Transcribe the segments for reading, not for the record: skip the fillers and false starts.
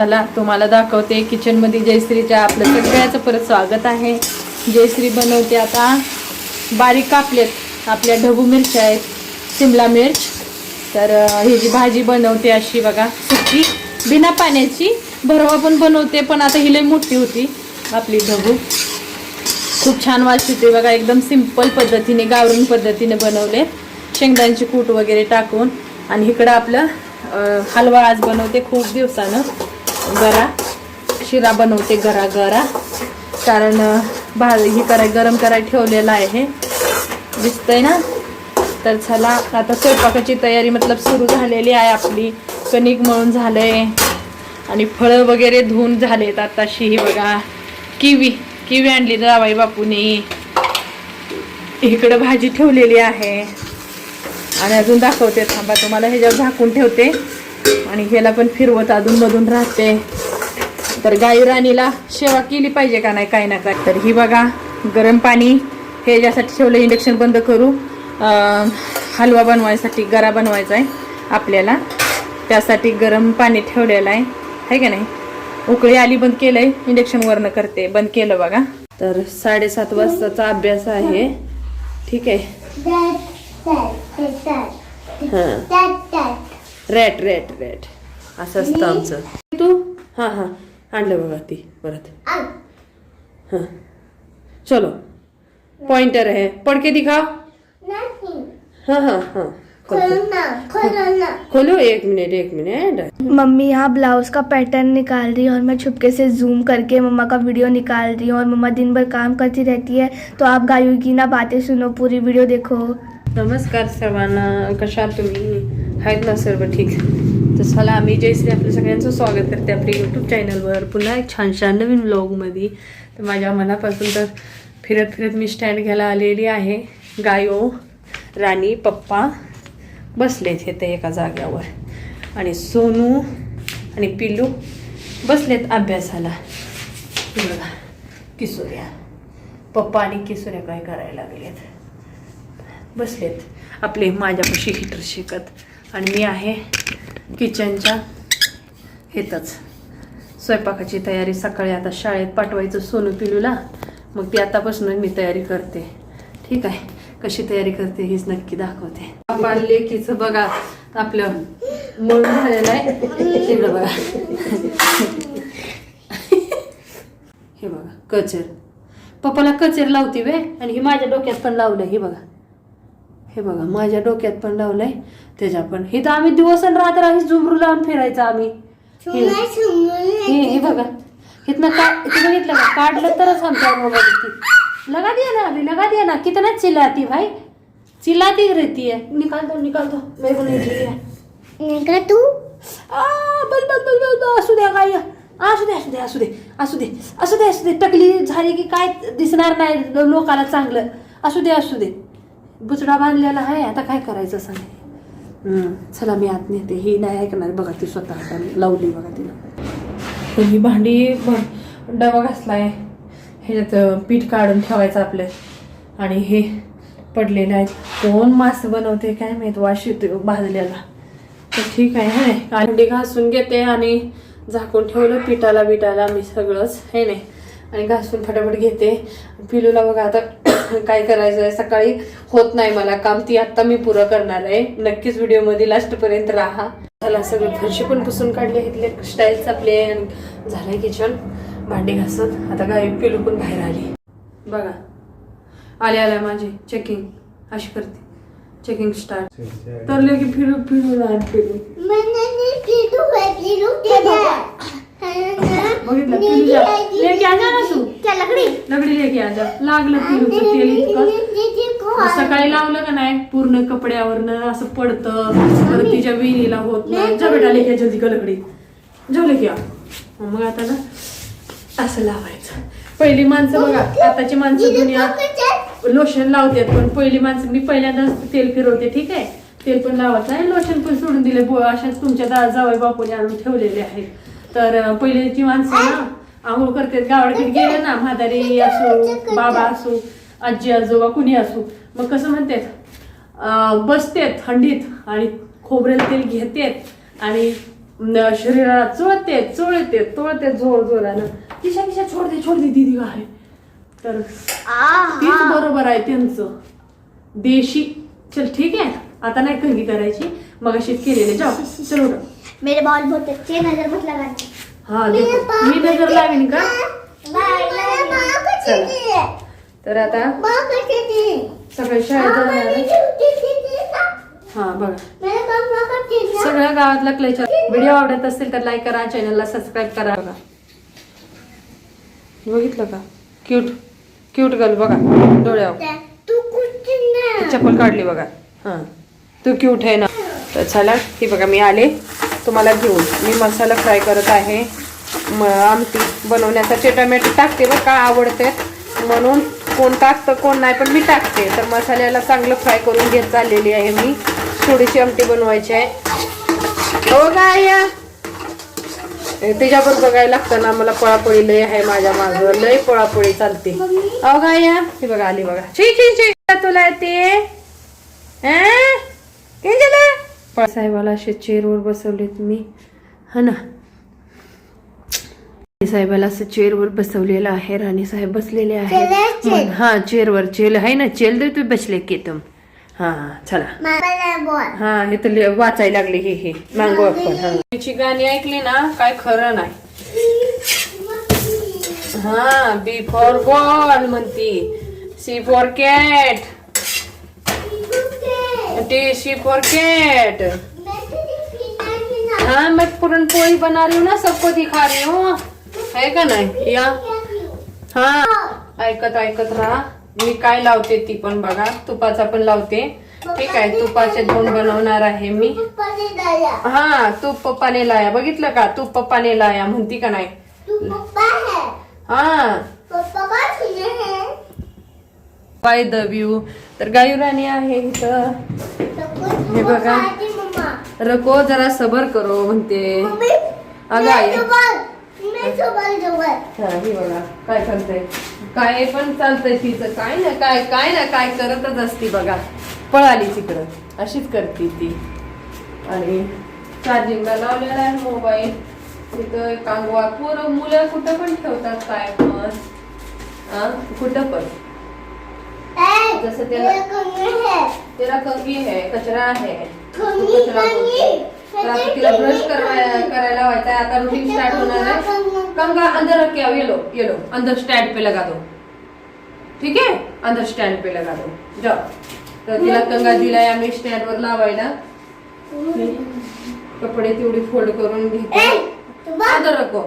चला तुम्हाला दाखवते किचन मध्ये जयश्रीच्या आपलं सगळ्याचं परत स्वागत आहे। जयश्री बनवते आता बारीक कापलेत आपल्या ढबू मिरच्या आहेत, शिमला मिर्च। तर ही जी भाजी बनवते अशी बघा, सुकी बिना पाण्याची, भरवा पण बनवते, पण आता ही लई मोठी होती आपली ढबू, खूप छान वास येते बघा। एकदम सिंपल पद्धतीने गावरान पद्धतीने बनवले, शेंगदाण्याचे कूट वगैरे टाकून। आणि इकडं आपलं हलवा आज बनवते खूप दिवसानं, गरा शिरा बनवते, गरा गरा, कारण ही गरम करायला ठेवलेला आहे, हे दिसतंय ना। तर चला आता स्वयंपाकाची तयारी मतलब सुरू झालेली आहे आपली। कणिक मळून झालंय आणि फळं वगैरे धुवून झालेत आताशी। ही बघा किवी आणली जावाई बापूने, इकडं भाजी ठेवलेली आहे। आणि अजून दाखवते, थांबा तुम्हाला ह्याच्यावर झाकून ठेवते आणि ह्याला पण फिरवत अधून मधून राहते। तर गाई राणीला सेवा केली पाहिजे का नाही, काही ना काय। तर ही बघा गरम पाणी हे यासाठी ठेवलं, इंडक्शन बंद करू, हलवा बनवायसाठी, गरा बनवायचा आहे आपल्याला, त्यासाठी गरम पाणी ठेवलेलं आहे का नाही। उकळी आली, बंद केलंय, इंडक्शन वरनं करते, बंद केलं बघा। तर 7:30 वाजताचा अभ्यास आहे, ठीक आहे। रॅट रॅट रॅट असं असतं आमचं। तू हां आणलं बघा ती परत, हां चलो पॉइंटर है, पढ़ के दिखाओ। हाँ खोलो, एक मिनट। मम्मी यहाँ ब्लाउज का पैटर्न निकाल रही है और मैं छुपके से जूम करके मम्मा का वीडियो निकाल रही हूँ। और मम्मा दिन भर काम करती रहती है, तो आप गायों की ना बातें सुनो, पूरी वीडियो देखो। नमस्कार सर्वांना, कशा तुम्ही आहेत ना सर्व ठीक। तर चला मी जयश्री आपल्या सगळ्यांचं स्वागत करते आपल्या यूट्यूब चॅनलवर, पुन्हा एक छानशा नवीन व्लॉगमध्ये। तर माझ्या मनापासून तर फिरत मी स्टँड घ्यायला आलेली आहे। गायो राणी पप्पा बसलेत हे एका जाग्यावर, आणि सोनू आणि पिल्लू बसलेत अभ्यासाला। बघा किशोऱ्या, पप्पा आणि किशोऱ्या काय करायला लागलेत, बसलेत आपले माझ्यापाशी हिटर शिकत। आणि मी आहे किचनच्या हेतच, स्वयंपाकाची तयारी। सकाळी आता शाळेत पाठवायचं सोनू पिलूला, मग ती आतापासूनच मी तयारी करते, ठीक आहे। कशी तयारी करते हीच नक्की दाखवते। लेकीचं बघा आपलं मळून झालेलं आहे, हे बघा हे बघा कचर, पप्पाला कचर लावते वे, आणि हे माझ्या डोक्यात पण लावलंय, हे बघा माझ्या डोक्यात पण लावलंय, त्याच्या पण। हे तर आम्ही दिवस आणि रात्र झुमरू लावून फिरायचं आम्ही। हे बघा इतना बघितलं का, काढलं तरच आमच्या लगा दिया ना, कितना चिल्लाती भाई, चिल्लाती रहती है। निकाल दो मेरे को नहीं चाहिए तू बस असू दे, टकली झाली की काय दिसणार नाही लोकाला चांगलं, असू दे, बुचडा बांधलेला आहे, आता काय करायचं सांग। चला मी आत नेते, ही नाही ऐकणार बघा, ती स्वतः लावली बघा तिला। ही भांडी डबा घासलाय, ह्याच्यात पीठ काढून ठेवायचं आपलं, आणि हे पडलेलं आहे। कोण मास बनवते काय माहित, वास येतो भाजलेला। तर ठीक आहे, भांडी घासून घेते आणि झाकून ठेवलं पिठाला मी सगळंच, हे नाही, आणि घासून फटाफट घेते। पिलूला बघा आता काय करायचं आहे, सकाळी होत नाही मला काम, ती आता मी पुरं करणार आहे। नक्कीच व्हिडिओमध्ये लास्टपर्यंत राहा। त्याला सगळं फरशी पण पुसून काढले, इथले स्टाईल्स आपले, झालंय किचन भांडी घासून। आता गाय पिलू पण बाहेर आली बघा, आल्या माझी चेकिंग अशी करते, चेकिंग स्टार्ट तर लेके फिरू बघितलं पिलूच्या, लेके आजा ना तू, लकडी लेके आजा। लागलं पिलूचं तेल इतकं, सकाळी लावलं का नाही पूर्ण कपड्यावरनं असं पडतं, परत तिच्या विहिरीला होत नाही। जा बेटा लेके जल्दी का लकडी, जाऊ लेके आ। मग आता ना असं लावायचं। पहिली माणसं बघा, आताची माणसं दुनिया लोशन लावतात, पण पहिली माणसं, मी पहिल्यांदाच तेल फिरवते, ठीक आहे, तेल पण लावत नाही, लोशन पण सोडून दिले, अशाच तुमच्या जावई बापूने आणून ठेवलेले आहेत। तर पहिलीची माणसं ना आंघोळ करतात, गावाकडे गेले ना, म्हातारी असो, बाबा असो, आजी आजोबा कुणी असो, मग कसं म्हणतात, बसतात थंडीत आणि खोबरेल तेल घेतात आणि शरीराला चोळते चोळते तोळते जोर जोरानं. किशा किशा छोड दे दीदी आहे. तर तीच बरोबर आहे त्यांचं देशी. चल ठीक आहे, आता नाही कंगी करायची, मग अशी केलेले. जाओ चल उठ. मेरे बाल बहुत अच्छे, नजर मत लगाना. हा देखो, मी नजर लावीन का? चला. तर आता सगळे शाळेत जाणार आहे. हा बघा, सगळ्या गावातला क्लेचर. व्हिडिओ आवडत असेल तर लाईक करा, चॅनलला सबस्क्राईब करा. बघा बघितलं का? क्यूट गर्ल बघा, डोळ्यावर चप्पल काढली बघा. हा तू क्यूट आहे ना. तर चला, ही बघा मी आले तुम्हाला घेऊन. मी मसाला फ्राय करत आहे. आमटी बनवण्यासाठी टोमॅटो टाकते बघ का, आवडते म्हणून. कोण टाकतं कोण नाही, पण मी टाकते. तर मसाल्याला चांगलं फ्राय करून घेत चाललेली आहे मी. थोडीशी आमटी बनवायची आहे. हो गाया, त्याच्यावर बघायला लागतं ना, मला पळापळी लय आहे माझ्या मागं, लय पळापळी चालते. अहो गाया, हे बघा आली बघा. तुला ते साहेबाला असे चेअरवर बसवलेत मी, हा ना. साहेबाला असं चेअरवर बसवलेलं आहे. राणी साहेब बसलेले आहेत. हा चेअरवर चेल आहे ना, चेल दे तू बसले की तुम. हा चला. हा हे तर वाचायला लागले हे मागो आपण. हा गाणी ऐकली ना, काय खरं नाही. हा बी फॉर बॉल म्हणती, C for cat, T C for cat. हाँ मैं पुरणपोळी बना रही हूँ ना, सबको दिखा रही हूँ, है का नाही या. हा ऐकत राहा. मी काय लावते ती पण बघा, तुपाचा पण लावते. ठीक आहे, तुपाचे 2 बनवणार आहे मी. हा तूप पप्पाने लाया, बघितलं का? तूप पप्पाने लाया म्हणती का नाही. हा बाय द व्यू. तर गायू राणी आहे इथं. हे बघा, रको जरा सबर करो म्हणते. अगं आई, ही बघा काय करते, काय पण चालतंय तिचं. काय ना काय करतच असती बघा. पळाली तिकडं, अशीच करते ती. आणि चार्जिंगला लावलेला आहे मोबाईल. तिथं कांगवा पोरं मुलं कुठं पण ठेवतात काय पण, कुठं पण. जसं त्याला कंगी है, कचरा है, कचरा. तर आता तिला ब्रश करायला लावायचा है. आता रूटीन स्टार्ट होणार है. कंगा अंदर रख के आओ, ये लो अंदर स्टैंड पे लगा दो. ठीक है, अंदर स्टैंड पे लगा दो, जाओ. तर तिला कंगा दिलाय आम्ही स्टँड वर लावायला. कपडे तेवढे फोल्ड करून घेते. अंदर रखो.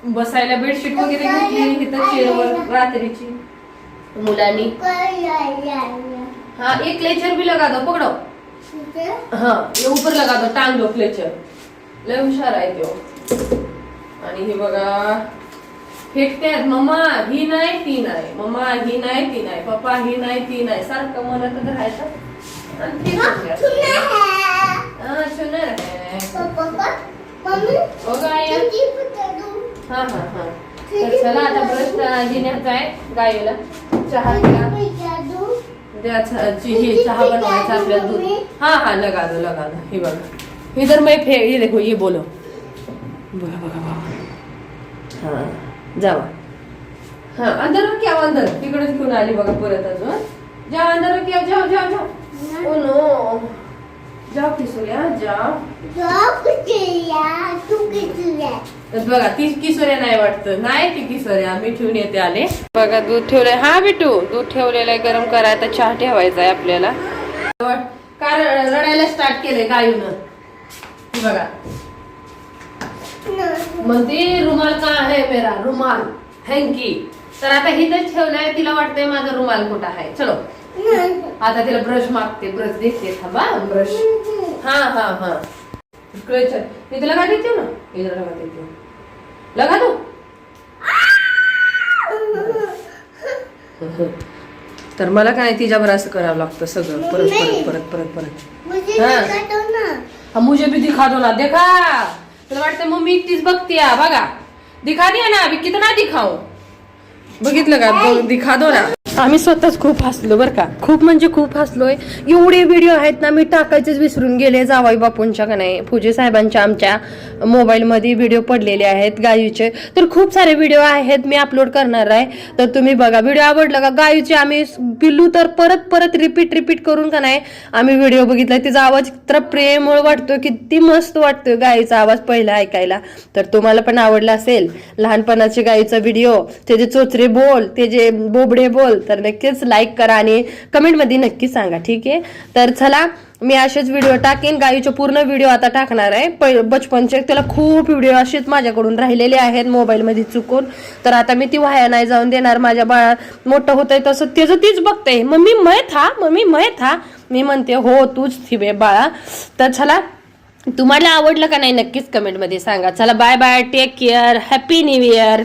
बसायला बेडशीट वगैरे घेतली इथं चेअरवर रात्रीची मुलांनी. हाँ एक क्लेचर भी लगा दो, पकड़ो. हाँ ये ऊपर लगा दो, टांग दो क्लेचर. लय हुशार आहे तो. आणि हे बघा फेकतात, मम्मा ही नाही ती नाही, मम्मा ही नाही ती नाही, पप्पा ही नाही ती नाही, सारखं म्हणत राहायचं. हा हा हा. तर चला आता ब्रश घेण्याचा आहे गायला. चहा चहा बनवायचा आपल्याला दूध. हाँ लगा दो. हे बघा इधर मैं ये देखो ये बोलो. बघा हाँ जावा. हाँ अंदर रख आओ, अंदर तिकडे घेऊन आली बघा परत अजून. जाओ अंदर रख आओ, जाओ. ओ नो जाओ किशोर्या जाओ. बघा ती किशोर्या नाही वाटतं. नाही ती किशोर्या, मी ठेवून येते आले. बघा दूध ठेवलंय. हा बिटू दूध ठेवलेलं आहे गरम करायला. चहा ठेवायचा आहे आपल्याला. कारण रडायला स्टार्ट केलंय गायून. बघा म्हणते रुमाल का आहे मेरा, रुमाल हँकी. तर आता हिथंच ठेवलंय. तिला वाटतंय माझा रुमाल कुठं आहे. चलो आता तिला ब्रश मागते, ब्रश देते. थांबा ब्रश. हाँ क्लेचर इथे लगा देते ना, इधर लगा देते. लगा दो. तर मला काय तिच्यावर असं करावं लागतं सगळं परत. हाँ मुझे भी दिखा दो ना. देखा तुला वाटतं मम्मी एकटीच बघते. बघा दिखा दिया ना, अभी कितना दिखाऊ. बघितलं का, दिखा दो ना. आम्ही स्वतःच खूप हसलो बरं का, खूप म्हणजे खूप हसलोय. एवढे व्हिडिओ आहेत ना, मी टाकायचेच विसरून गेले. जावाई बापूंच्या का नाही, पूजे साहेबांच्या आमच्या मोबाईलमध्ये व्हिडिओ पडलेले आहेत गायूचे. तर खूप सारे व्हिडिओ आहेत, मी अपलोड करणार आहे. तर तुम्ही बघा. व्हिडिओ आवडला का गायूचे आम्ही पिल्लू तर परत परत रिपीट करून का नाही आम्ही व्हिडिओ बघितलाय. तिचा आवाज इतका प्रेमळ वाटतो, किती मस्त वाटतोय गायीचा आवाज पहिला ऐकायला. तर तुम्हाला पण आवडला असेल लहानपणाचे गायीचा व्हिडिओ, ते जे चोचरे बोल, ते जे बोबडे बोल, तर नक्कीच लाईक करा आणि कमेंटमध्ये नक्की सांगा. ठीक आहे. तर चला, मी असेच व्हिडिओ टाकेन. गायीचे पूर्ण व्हिडिओ आता टाकणार आहे बचपनचे. त्याला खूप व्हिडिओ असेच माझ्याकडून राहिलेले आहेत मोबाईलमध्ये चुकून. तर आता मी ती वाया नाही जाऊन देणार. माझ्या बाळा मोठं होतंय तसं त्याचं तीच बघते, मम्मी मैं था. मी म्हणते हो तूच थी बाळा. तर चला, तुम्हाला आवडलं का नाही नक्कीच कमेंटमध्ये सांगा. चला bye bye, take care, happy new year.